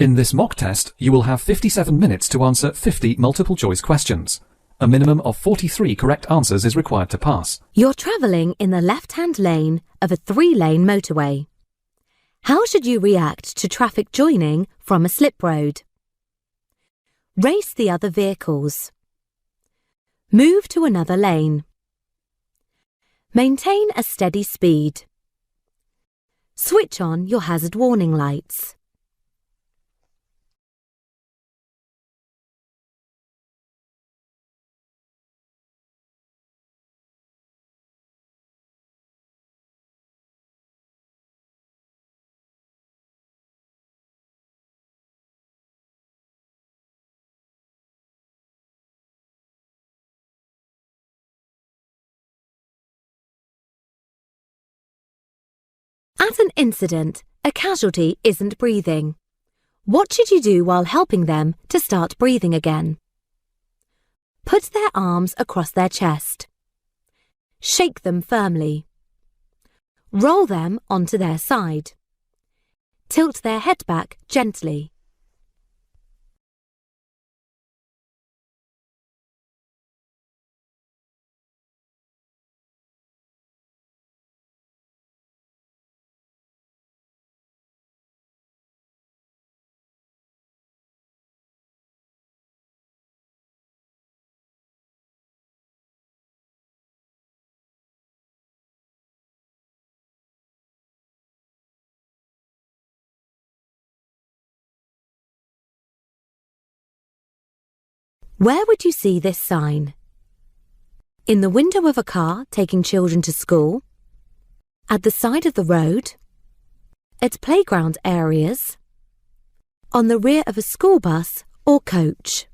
In this mock test, you will have 57 minutes to answer 50 multiple-choice questions. A minimum of 43 correct answers is required to pass. You're travelling in the left-hand lane of a 3-lane motorway. How should you react to traffic joining from a slip road? Race the other vehicles. Move to another lane. Maintain a steady speed. Switch on your hazard warning lights. At an incident, a casualty isn't breathing. What should you do while helping them to start breathing again? Put their arms across their chest. Shake them firmly. Roll them onto their side. Tilt their head back gently. Where would you see this sign? In the window of a car taking children to school? At the side of the road? At playground areas? On the rear of a school bus or coach?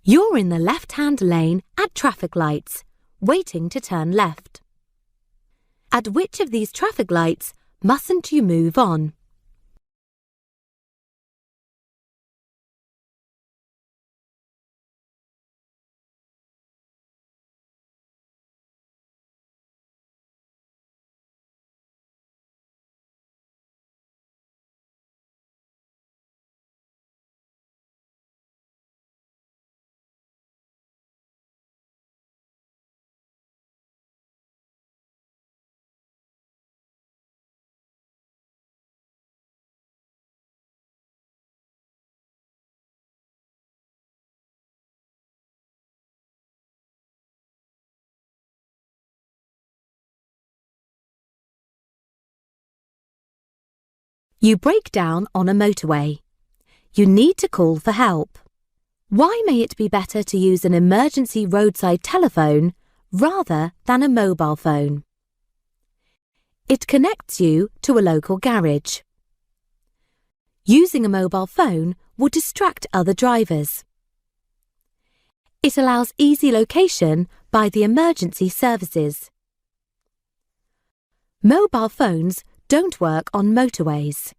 You're in the left-hand lane at traffic lights, waiting to turn left. At which of these traffic lights mustn't you move on? You break down on a motorway. You need to call for help. Why may it be better to use an emergency roadside telephone rather than a mobile phone? It connects you to a local garage. Using a mobile phone would distract other drivers. It allows easy location by the emergency services. Mobile phones don't work on motorways.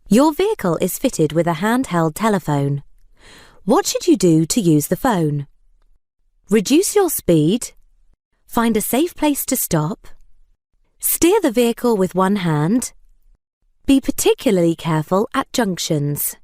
Your vehicle is fitted with a handheld telephone. What should you do to use the phone? Reduce your speed. Find a safe place to stop. Steer the vehicle with one hand. Be particularly careful at junctions.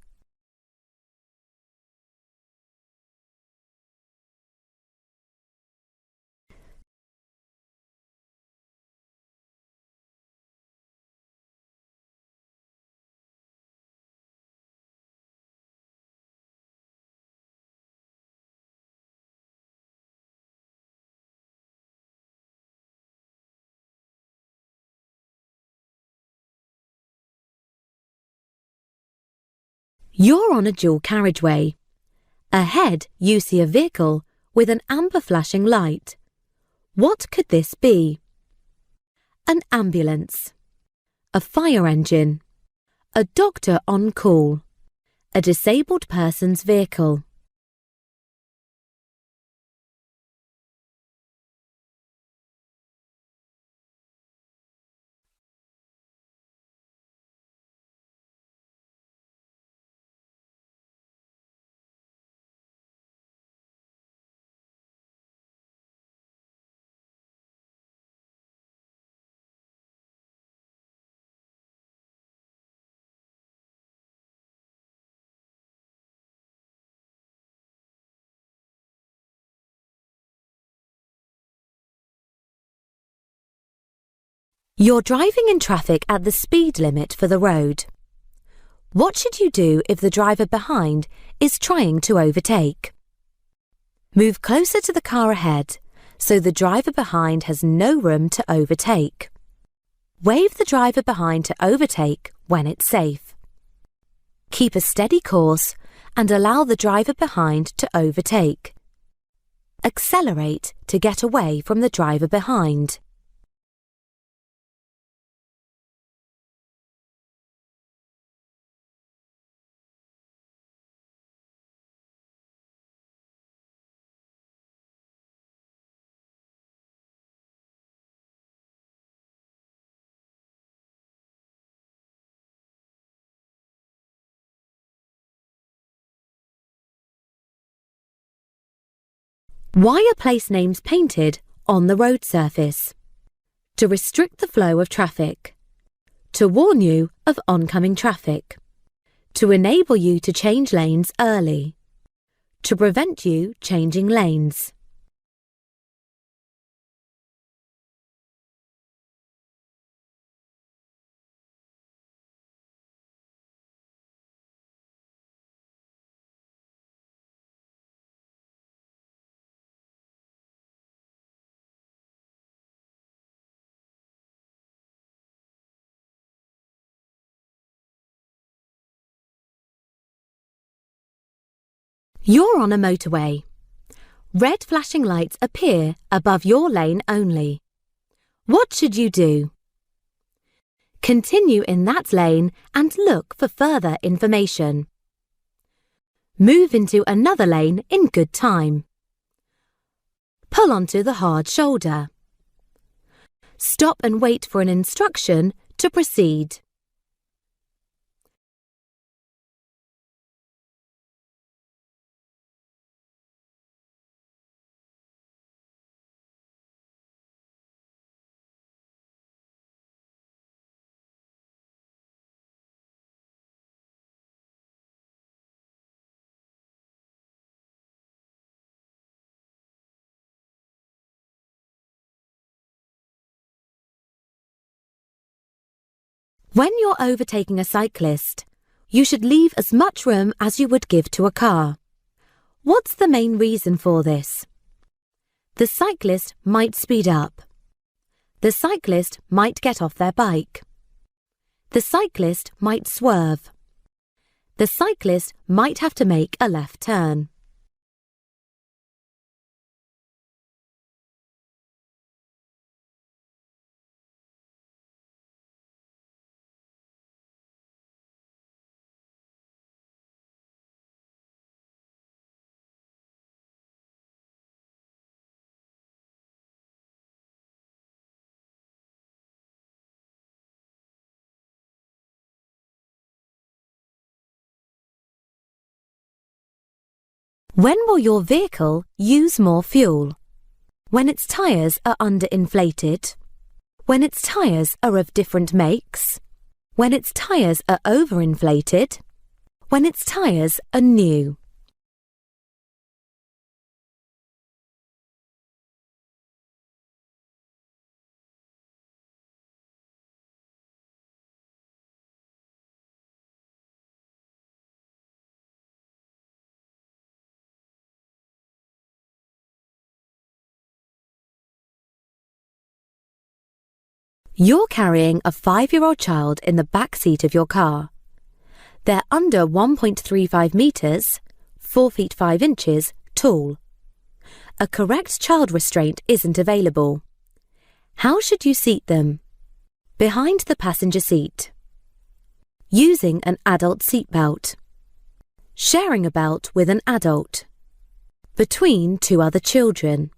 You're on a dual carriageway. Ahead, you see a vehicle with an amber flashing light. What could this be? An ambulance, a fire engine, a doctor on call, a disabled person's vehicle. You're driving in traffic at the speed limit for the road. What should you do if the driver behind is trying to overtake? Move closer to the car ahead so the driver behind has no room to overtake. Wave the driver behind to overtake when it's safe. Keep a steady course and allow the driver behind to overtake. Accelerate to get away from the driver behind. Why are place names painted on the road surface? To restrict the flow of traffic. To warn you of oncoming traffic. To enable you to change lanes early. To prevent you changing lanes. You're on a motorway. Red flashing lights appear above your lane only. What should you do? Continue in that lane and look for further information. Move into another lane in good time. Pull onto the hard shoulder. Stop and wait for an instruction to proceed. When you're overtaking a cyclist, you should leave as much room as you would give to a car. What's the main reason for this? The cyclist might speed up. The cyclist might get off their bike. The cyclist might swerve. The cyclist might have to make a left turn. When will your vehicle use more fuel? When its tyres are underinflated? When its tyres are of different makes? When its tyres are overinflated? When its tyres are new? You're carrying a 5-year-old child in the back seat of your car. They're under 1.35 metres, 4 feet 5 inches, tall. A correct child restraint isn't available. How should you seat them? Behind the passenger seat. Using an adult seatbelt. Sharing a belt with an adult. Between 2 other children.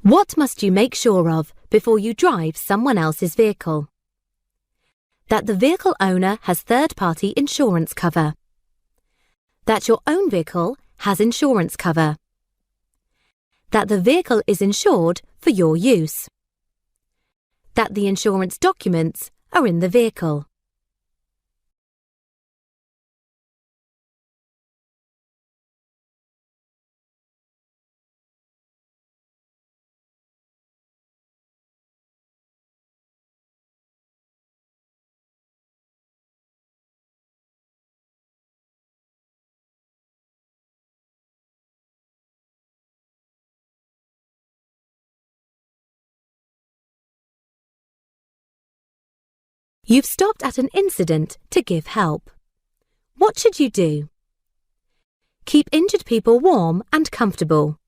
What must you make sure of before you drive someone else's vehicle? That the vehicle owner has third-party insurance cover. That your own vehicle has insurance cover. That the vehicle is insured for your use. That the insurance documents are in the vehicle. You've stopped at an incident to give help. What should you do? Keep injured people warm and comfortable.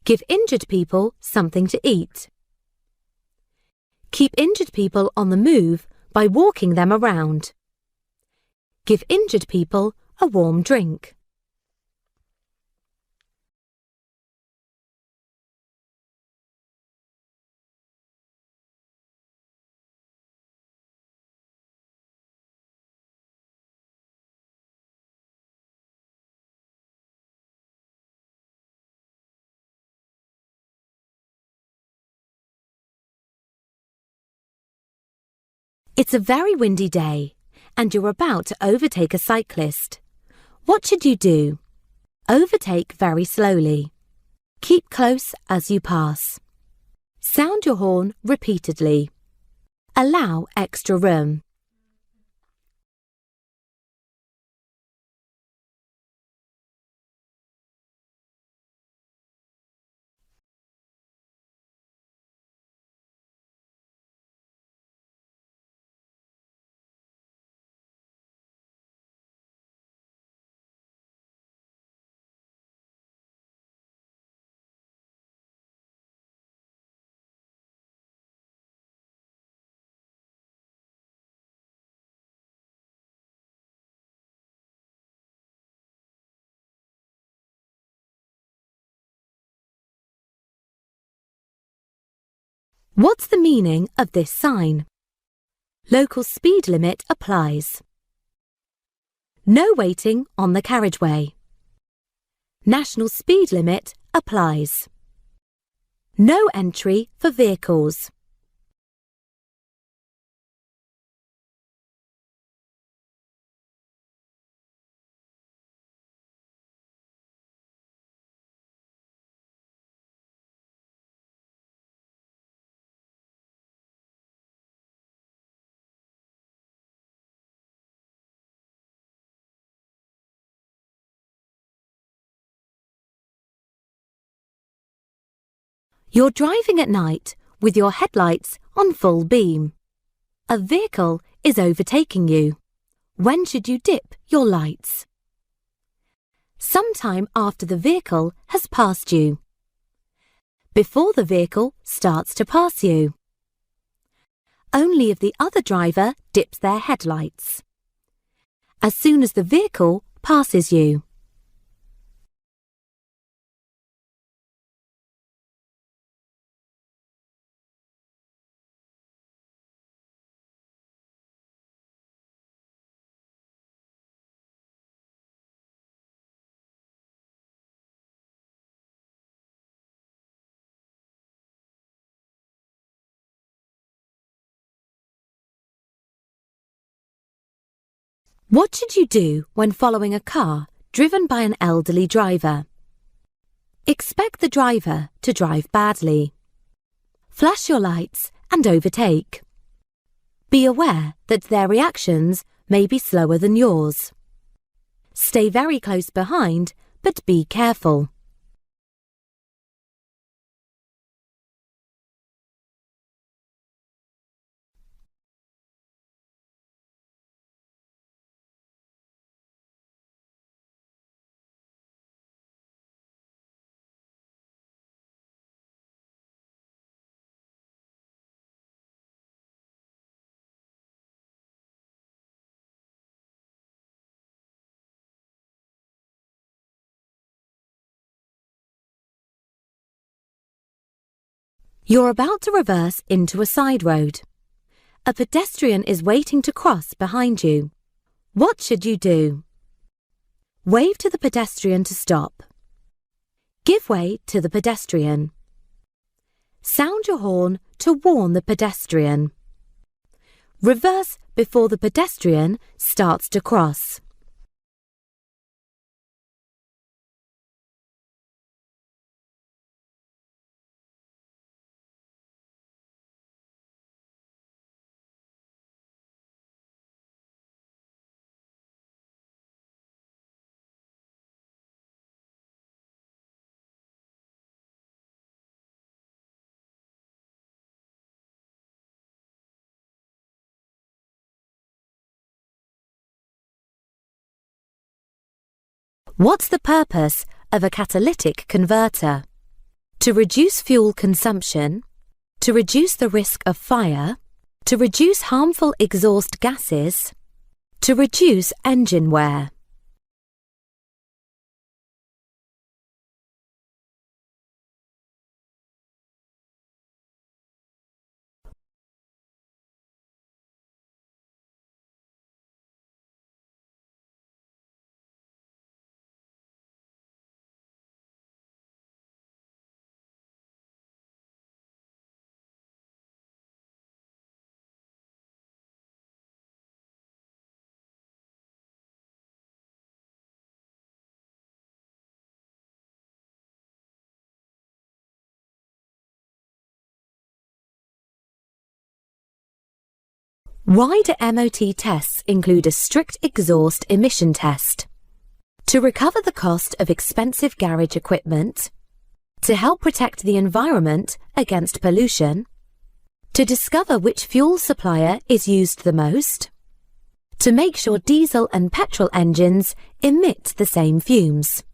Give injured people something to eat. Keep injured people on the move by walking them around. Give injured people a warm drink. It's a very windy day, and you're about to overtake a cyclist. What should you do? Overtake very slowly. Keep close as you pass. Sound your horn repeatedly. Allow extra room. What's the meaning of this sign? Local speed limit applies. No waiting on the carriageway. National speed limit applies. No entry for vehicles. You're driving at night with your headlights on full beam. A vehicle is overtaking you. When should you dip your lights? sometime after the vehicle has passed you. Before the vehicle starts to pass you. Only if the other driver dips their headlights. As soon as the vehicle passes you. What should you do when following a car driven by an elderly driver? Expect the driver to drive badly. Flash your lights and overtake. Be aware that their reactions may be slower than yours. Stay very close behind, but be careful. You're about to reverse into a side road. A pedestrian is waiting to cross behind you. What should you do? Wave to the pedestrian to stop. Give way to the pedestrian. Sound your horn to warn the pedestrian. Reverse before the pedestrian starts to cross. What's the purpose of a catalytic converter? To reduce fuel consumption, to reduce the risk of fire, to reduce harmful exhaust gases, to reduce engine wear. Why do MOT tests include a strict exhaust emission test? To recover the cost of expensive garage equipment, to help protect the environment against pollution, to discover which fuel supplier is used the most, to make sure diesel and petrol engines emit the same fumes.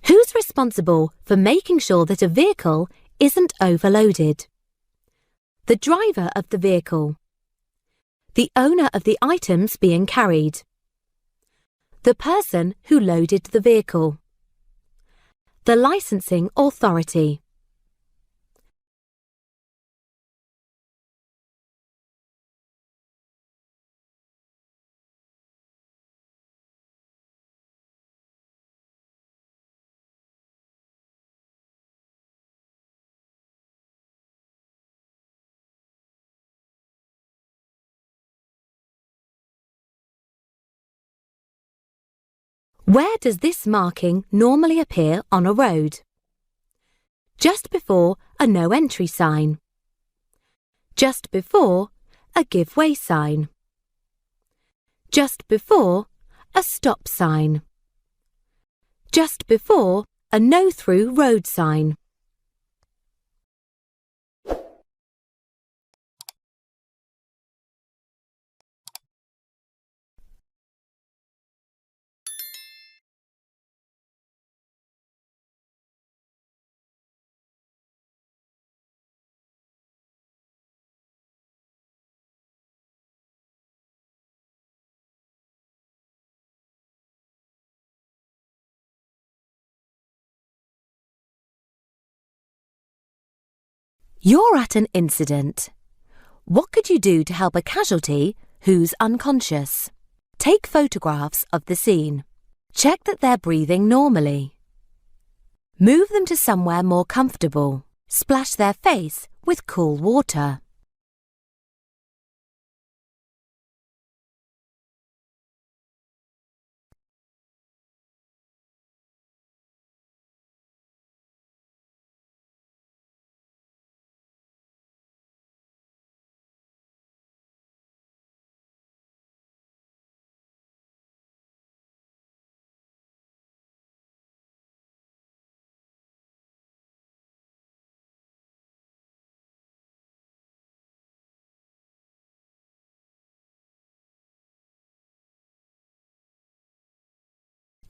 Who's responsible for making sure that a vehicle isn't overloaded? The driver of the vehicle. The owner of the items being carried. The person who loaded the vehicle. The licensing authority. Where does this marking normally appear on a road? Just before a no entry sign. Just before a give way sign. Just before a stop sign. Just before a no-through road sign. You're at an incident. What could you do to help a casualty who's unconscious? Take photographs of the scene. Check that they're breathing normally. Move them to somewhere more comfortable. Splash their face with cool water.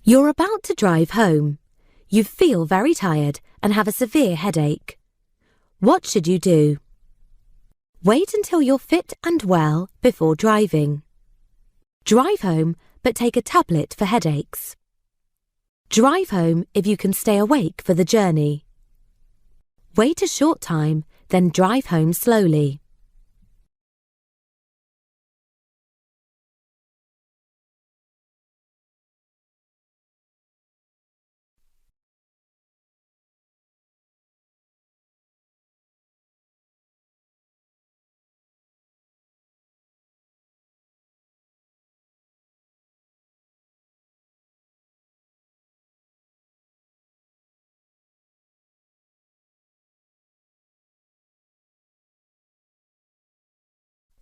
You're about to drive home. You feel very tired and have a severe headache. What should you do? Wait until you're fit and well before driving. Drive home, but take a tablet for headaches. Drive home if you can stay awake for the journey. Wait a short time, then drive home slowly.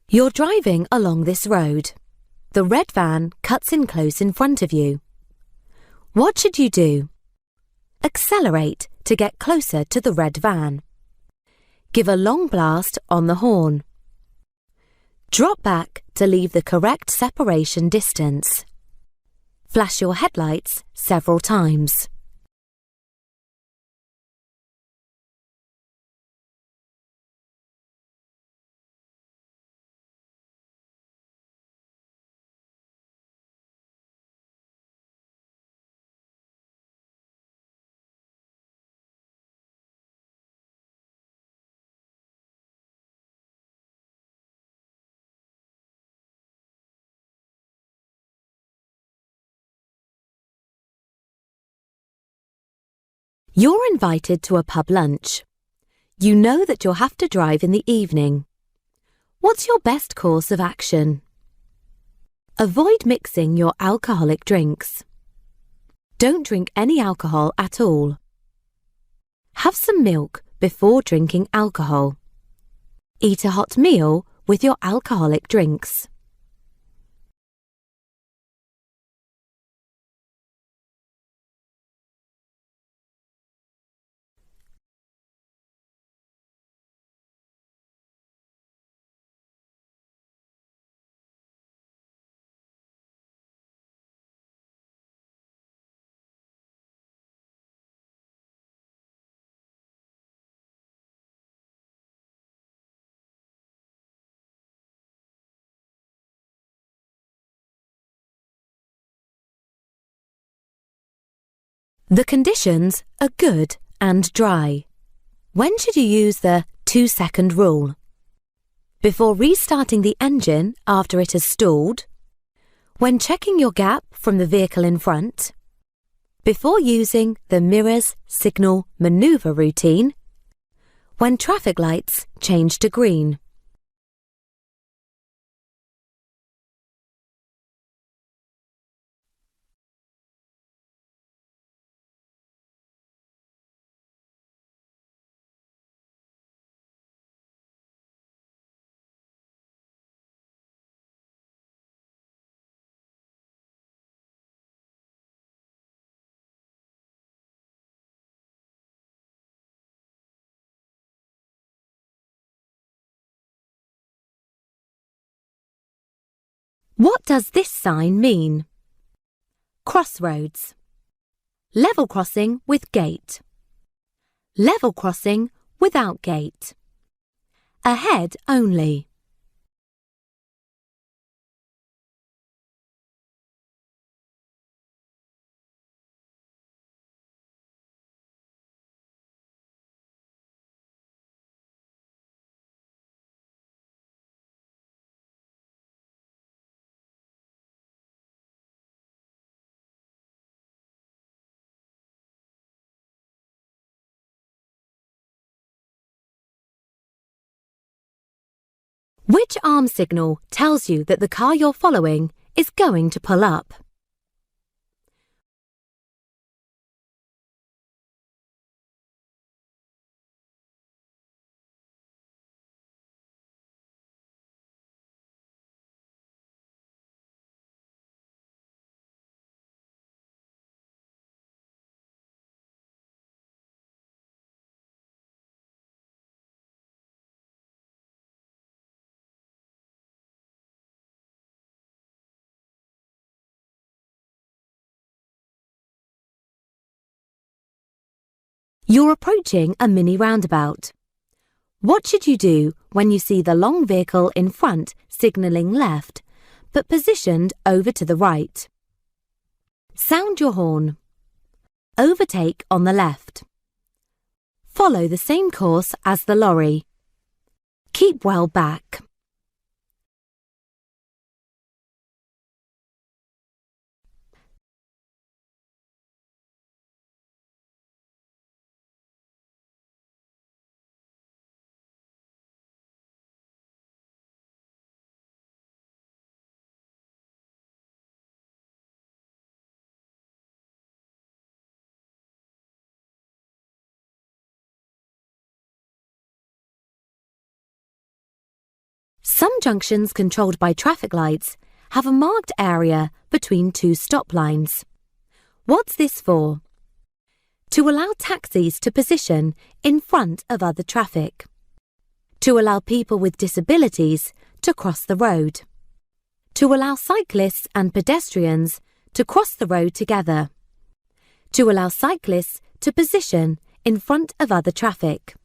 You're driving along this road. The red van cuts in close in front of you. What should you do? Accelerate to get closer to the red van. Give a long blast on the horn. Drop back to leave the correct separation distance. Flash your headlights several times. You're invited to a pub lunch. You know that you'll have to drive in the evening. What's your best course of action? Avoid mixing your alcoholic drinks. Don't drink any alcohol at all. Have some milk before drinking alcohol. Eat a hot meal with your alcoholic drinks. The conditions are good and dry. When should you use the 2-second rule? Before restarting the engine after it has stalled, when checking your gap from the vehicle in front, before using the mirrors signal maneuver routine, when traffic lights change to green. What does this sign mean? Crossroads. Level crossing with gate. Level crossing without gate. Ahead only. Which arm signal tells you that the car you're following is going to pull up? You're approaching a mini roundabout. What should you do when you see the long vehicle in front signalling left, but positioned over to the right? Sound your horn. Overtake on the left. Follow the same course as the lorry. Keep well back. Some junctions controlled by traffic lights have a marked area between two stop lines. What's this for? To allow taxis to position in front of other traffic. To allow people with disabilities to cross the road. To allow cyclists and pedestrians to cross the road together. To allow cyclists to position in front of other traffic.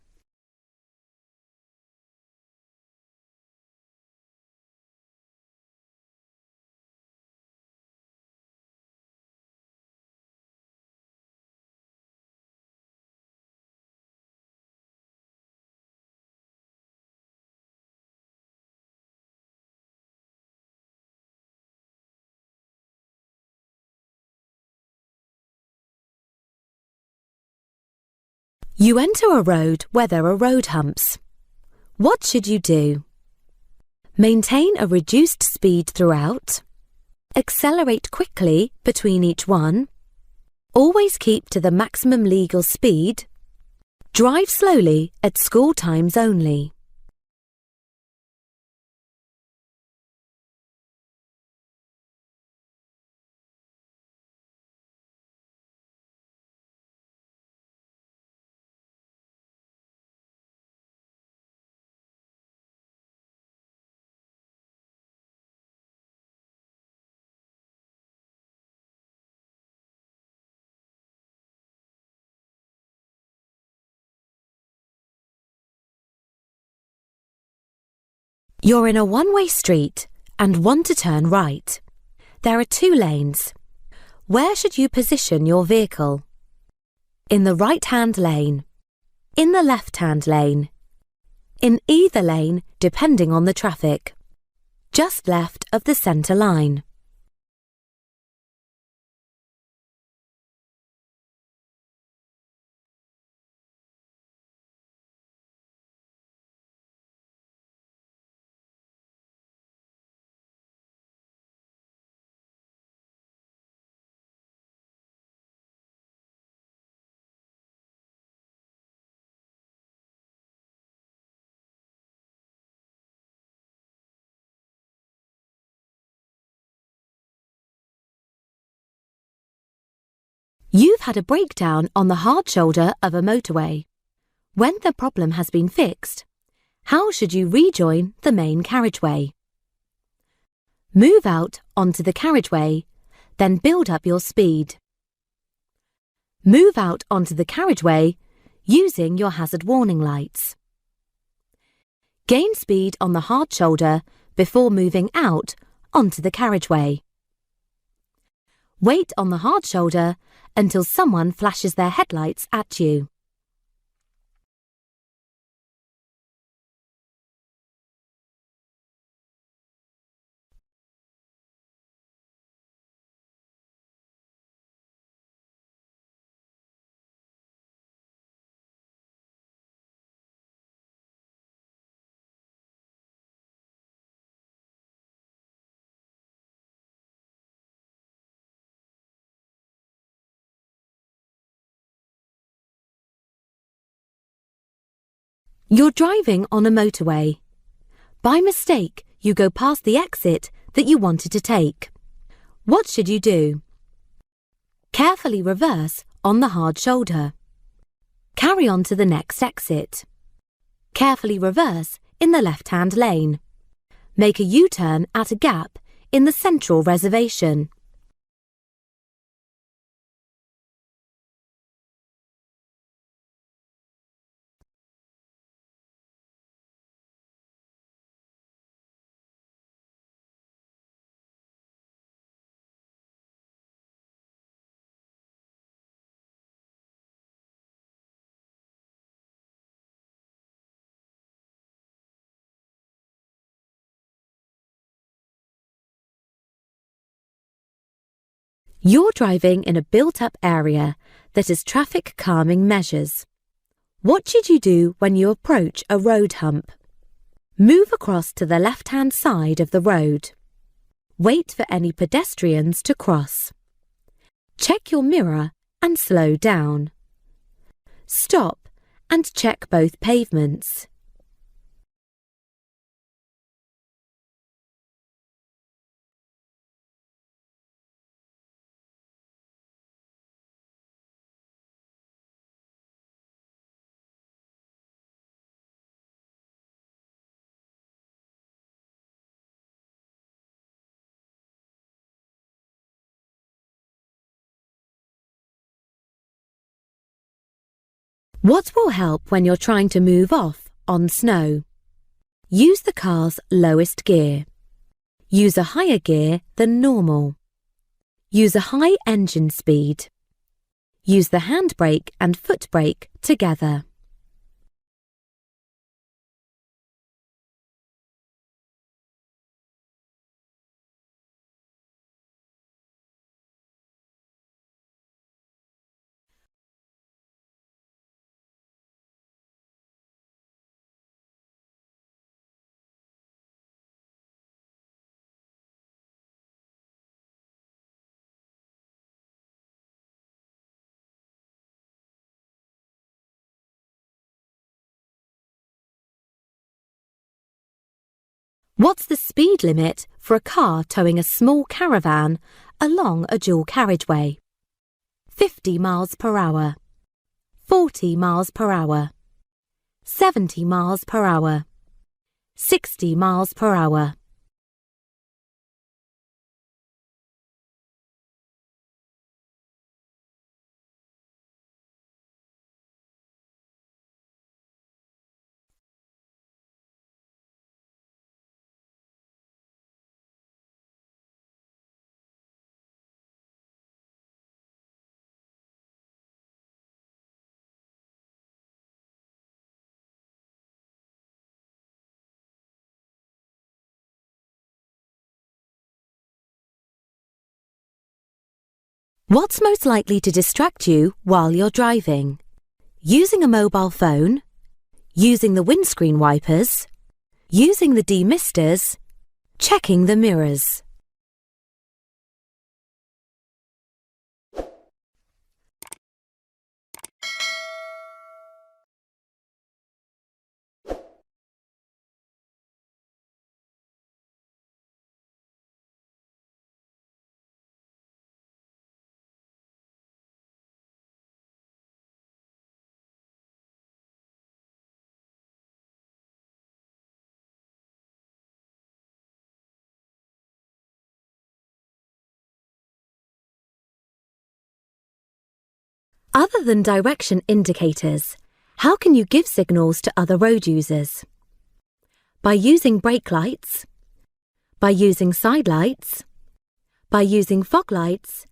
You enter a road where there are road humps. What should you do? Maintain a reduced speed throughout. Accelerate quickly between each one. Always keep to the maximum legal speed. Drive slowly at school times only. You're in a one-way street and want to turn right. There are 2 lanes. Where should you position your vehicle? In the right-hand lane. In the left-hand lane. In either lane, depending on the traffic. Just left of the centre line. You've had a breakdown on the hard shoulder of a motorway. When the problem has been fixed, how should you rejoin the main carriageway? Move out onto the carriageway, then build up your speed. Move out onto the carriageway using your hazard warning lights. Gain speed on the hard shoulder before moving out onto the carriageway. Wait on the hard shoulder until someone flashes their headlights at you. You're driving on a motorway. By mistake, you go past the exit that you wanted to take. What should you do? Carefully reverse on the hard shoulder. Carry on to the next exit. Carefully reverse in the left-hand lane. Make a U-turn at a gap in the central reservation. You're driving in a built-up area that has traffic calming measures. What should you do when you approach a road hump? Move across to the left-hand side of the road. Wait for any pedestrians to cross. Check your mirror and slow down. Stop and check both pavements. What will help when you're trying to move off on snow? Use the car's lowest gear. Use a higher gear than normal. Use a high engine speed. Use the handbrake and foot brake together. What's the speed limit for a car towing a small caravan along a dual carriageway? 50 miles per hour, 40 miles per hour, 70 miles per hour, 60 miles per hour. What's most likely to distract you while you're driving? Using a mobile phone, using the windscreen wipers, using the demisters, checking the mirrors. Other than direction indicators, how can you give signals to other road users? By using brake lights, by using side lights, by using fog lights,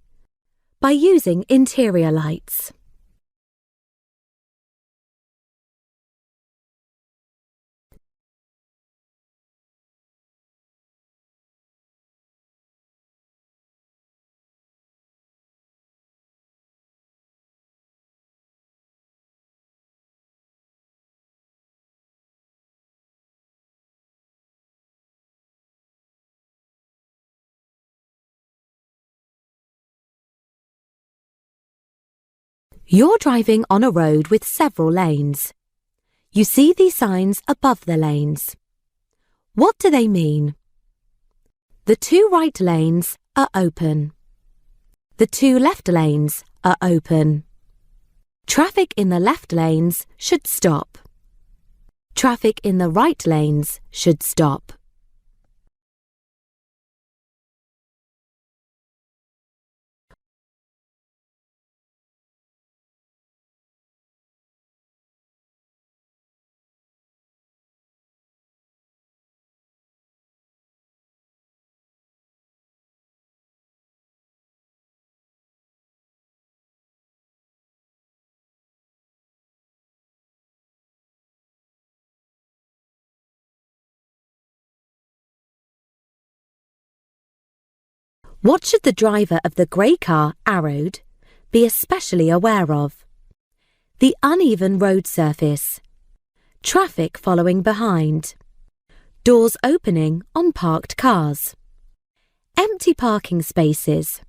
by using interior lights. You're driving on a road with several lanes. You see these signs above the lanes. What do they mean? The 2 right lanes are open. The 2 left lanes are open. Traffic in the left lanes should stop. Traffic in the right lanes should stop. What should the driver of the grey car arrowed be especially aware of? The uneven road surface, traffic following behind, doors opening on parked cars, empty parking spaces.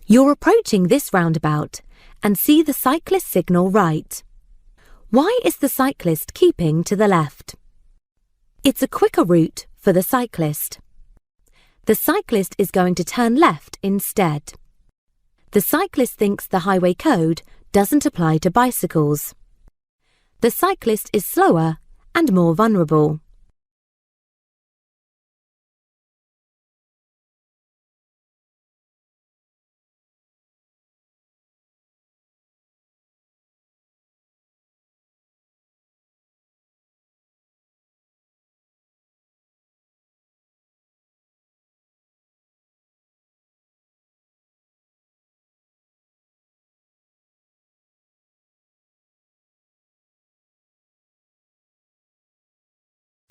You're approaching this roundabout and see the cyclist signal right. Why is the cyclist keeping to the left? It's a quicker route for the cyclist. The cyclist is going to turn left instead. The cyclist thinks the highway code doesn't apply to bicycles. The cyclist is slower and more vulnerable.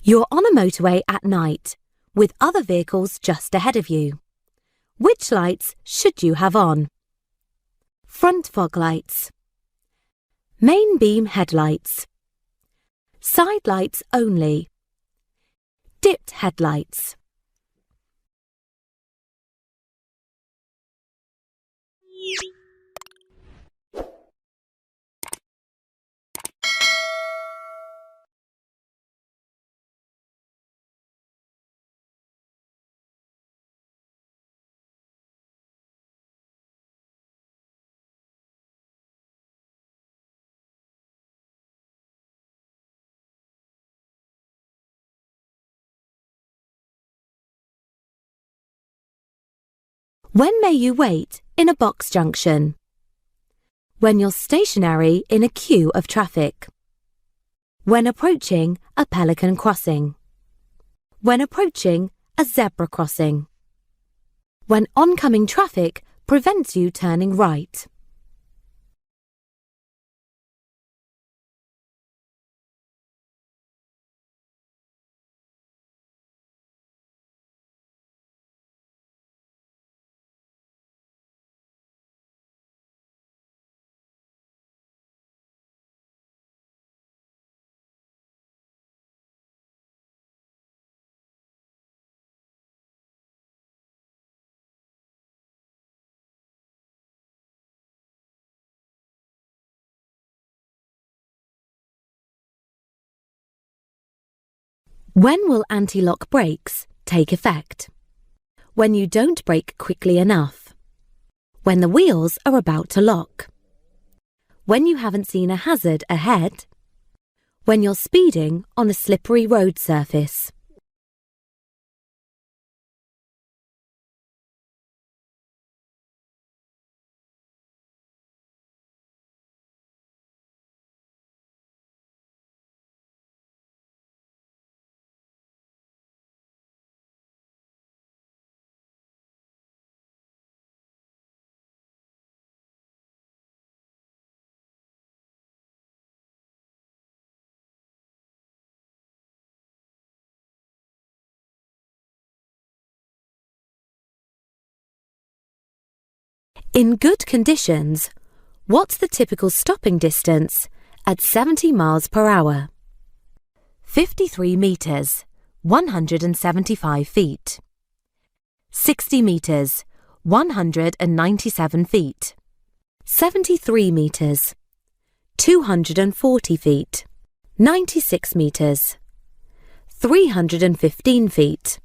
You're on a motorway at night, with other vehicles just ahead of you. Which lights should you have on? Front fog lights, main beam headlights, side lights only, dipped headlights. When may you wait in a box junction? When you're stationary in a queue of traffic. When approaching a pelican crossing. When approaching a zebra crossing. When oncoming traffic prevents you turning right. When will anti-lock brakes take effect? When you don't brake quickly enough. When the wheels are about to lock. When you haven't seen a hazard ahead. When you're speeding on a slippery road surface. In good conditions, what's the typical stopping distance at 70 miles per hour? 53 metres, 175 feet. 60 metres, 197 feet. 73 metres, 240 feet. 96 metres, 315 feet.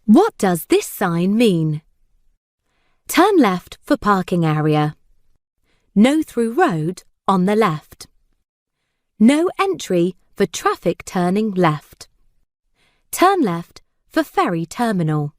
What does this sign mean? Turn left for parking area. No through road on the left. No entry for traffic turning left. Turn left for ferry terminal.